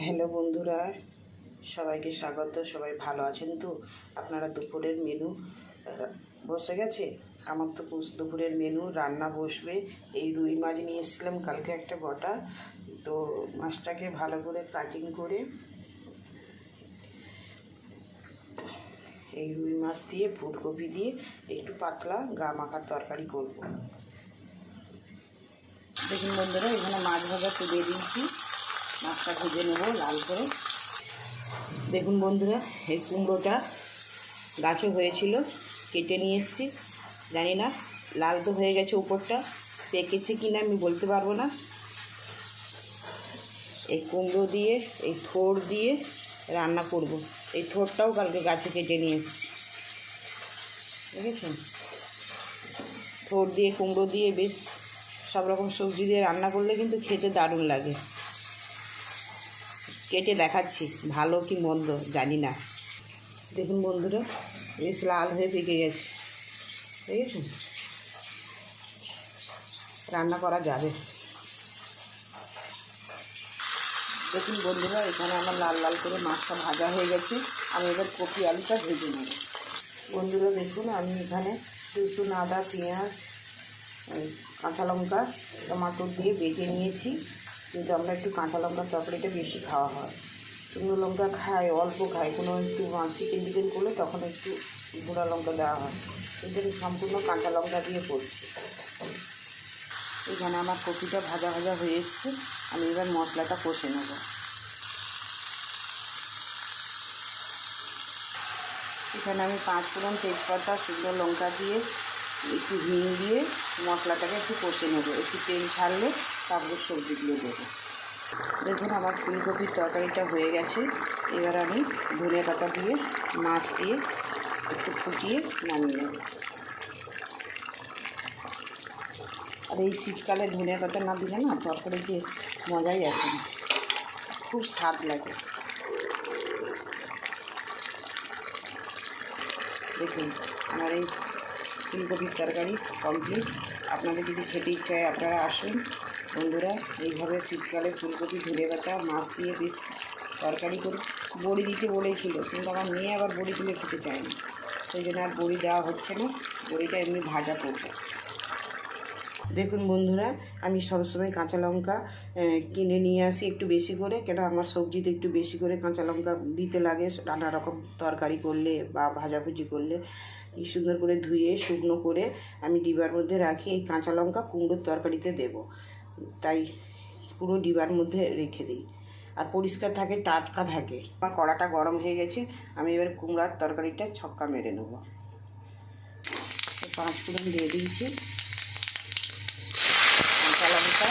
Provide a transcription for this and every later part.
Hello বন্ধুরা, সবাইকে স্বাগত। সবাই ভালো আছেন তো? আপনারা দুপুরের মেনু বসে গেছে? আমার তো দুপুরের মেনু রান্না বসবে। এই রুই মাছ নিয়ে এসেছিলাম কালকে একটা গোটা, তো মাছটাকে ভালো করে কাটিং করে এই রুই মাছ দিয়ে ফুলকপি দিয়ে একটু পাতলা গা মাখার তরকারি করব। দেখুন বন্ধুরা, এখানে মাছ ভাজা তুলে দিয়েছি, মাছটা ভেজে নেব লাল করে। দেখুন বন্ধুরা, এই কুমড়োটা গাছে হয়েছিল, কেটে নিয়ে এসেছি। জানি না লাল তো হয়ে গেছে, উপরটা পেকেছে কিনা আমি বলতে পারবো না। এই কুমড়ো দিয়ে এই থোড় দিয়ে রান্না করব। এই থোড়টাও কালকে গাছে কেটে নিয়ে এসেছি, দেখেছেন? থোড় দিয়ে কুমড়ো দিয়ে বেশ সব রকম সবজি দিয়ে রান্না করলে কিন্তু খেতে দারুণ লাগে। কেটে দেখাচ্ছি, ভালো কি মন্দ জানি না। দেখুন বন্ধুরা, বেশ লাল হয়ে পেকে গেছে, দেখেছেন? রান্না করা যাবে। দেখুন বন্ধুরা, এখানে আমার লাল লাল করে মাছটা ভাজা হয়ে গেছে। আমি এবার কপি আলুটা ভেজে নেব। বন্ধুরা দেখুন, আমি এখানে রসুন, আদা, পেঁয়াজ, কাঁচা লঙ্কা, টমাটো দিয়ে বেটে নিয়েছি। কিন্তু আমরা একটু কাঁচা লঙ্কার তরকারিটা বেশি খাওয়া হয়, শুকনো লঙ্কা খাই অল্প খাই। কোনো একটু চিকেন টিকেন করলে তখন একটু গুঁড়া লঙ্কা দেওয়া হয়, কিন্তু আমি সম্পূর্ণ কাঁচা লঙ্কা দিয়ে করছি। এখানে আমার কপিটা ভাজা ভাজা হয়ে এসছে, আমি এবার মশলাটা কষে নেব। এখানে আমি 5 ফোড়ন, তেজপাতা, শুকনো লঙ্কা দিয়ে একটু হিং দিয়ে মশলাটাকে একটু কষে নেব। একটু তেল ছাড়লে তারপরে সবজিগুলো দেবো। দেখুন আমার ফুলকপির তরকারিটা হয়ে গেছে। এবার আমি ধনে পাতা দিয়ে মাছ দিয়ে একটু ফুটিয়ে নামিয়ে নেব। আর এই শীতকালে ধনে পাতা না দিলে না তরকারিতে মজাই আসে না, খুব স্বাদ লাগে। দেখুন আমার এই ফুলকপির তরকারি কমপ্লিট। আপনাদের যদি খেতে ইচ্ছা হয় আপনারা আসুন বন্ধুরা। এইভাবে শীতকালে ফুলকপি, ধনে পাতা, মাছ দিয়ে বেশ তরকারি করে। বড়ি দিতে বলেছিল, কিন্তু আমার মেয়ে আবার বড়ি তুলে খেতে চায় না, সেই জন্য আর বড়ি দেওয়া হচ্ছে না। বড়িটা এমনি ভাজা করব। দেখুন বন্ধুরা, আমি সবসময় কাঁচা লঙ্কা কিনে নিয়ে আসি একটু বেশি করে, কেন আমার সবজিতে একটু বেশি করে কাঁচা লঙ্কা দিতে লাগে নানা রকম তরকারি করলে বা ভাজাভুজি করলে। কি সুন্দর করে ধুয়ে শুকনো করে আমি ডিবার মধ্যে রাখি। এই কাঁচা লঙ্কা কুমড়োর তরকারিতে দেব, তাই পুরো ডিবার মধ্যে রেখে দিই, আর পরিষ্কার থাকে, টাটকা থাকে। আমার কড়াটা গরম হয়ে গেছে, আমি এবার কুমড়ার তরকারিটা ছক্কা মেরে নেব। 5 ফোড়ন দিয়ে দিয়েছি, কাঁচা লঙ্কা,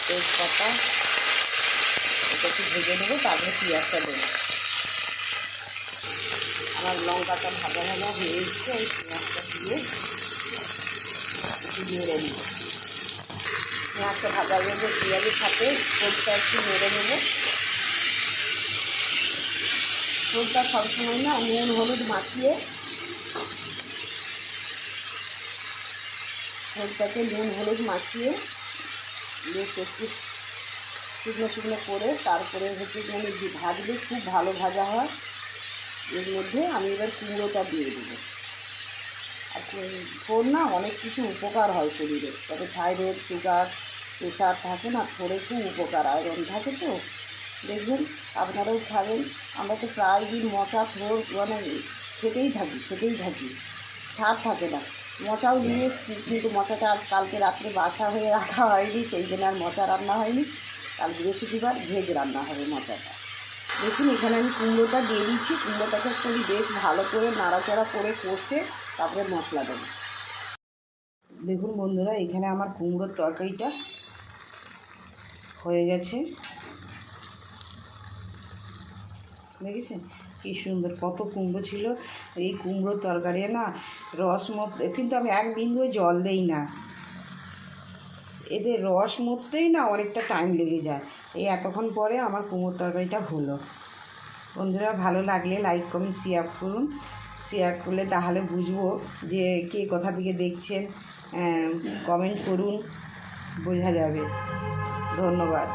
তেজপাতা, এটা একটু ভেজে নেবো, তারপরে পেঁয়াজটা দেবো। আমার লঙ্কাটা ভাজা ভাজা হয়ে এসছে, ওই পেঁয়াজটা দিয়ে একটু নেড়ে নেব। পেঁয়াজটা ভাজা হয়ে গেলে পেঁয়াজের সাথে সরষা একটু নেড়ে নেব। সরষা সবসময় না নুন হলুদ মাখিয়ে, সরষাকে নুন হলুদ মাখিয়ে বেশ একটু শুকনো শুকনো করে তারপরে হচ্ছে মানে ভাজলে খুব ভালো ভাজা হয়। এর মধ্যে আমি এবার কুমড়োটা দিয়ে দেবো। আর থোড় না অনেক কিছু উপকার হয় শরীরে, তবে থাইরয়েড, সুগার, প্রেশার থাকে না, থোড়ে খুব উপকার, আয়রন থাকে। তো দেখবেন আপনারাও খাবেন। আমরা তো প্রায় দিন মোচা থোড় মানে খেতেই থাকি, ছাড় থাকে না। মোচাও নিয়ে এসেছি, কিন্তু মোচাটা আর কালকে রাত্রে বাসা হয়ে রাখা হয়নি, সেই জন্য আর মোচা রান্না হয়নি। কাল বৃহস্পতিবার ভেজ রান্না হবে মোচাটা। দেখুন এখানে আমি কুমড়োটা দিয়ে দিচ্ছি। কুমড়োটাকে একটু বেশ ভালো করে নাড়াচাড়া করে কষে তারপরে মশলা দেবো। দেখুন বন্ধুরা, এখানে আমার কুমড়োর তরকারিটা হয়ে গেছে, দেখেছেন কি সুন্দর, কত কুমড়ো ছিল। এই কুমড়োর তরকারি না রস মরতে, কিন্তু আমি এক বিন্দুও জল দেই না, এদের রস মরতেই না অনেকটা টাইম লেগে যায়। এই এতক্ষণ পরে আমার কুমড়োর তরকারিটা হলো। বন্ধুরা ভালো লাগলে লাইক কমেন্ট শেয়ার করুন। শেয়ার করলে তাহলে বুঝবো যে কে কোথা থেকে দেখছেন, কমেন্ট করুন, বোঝা যাবে। ধন্যবাদ।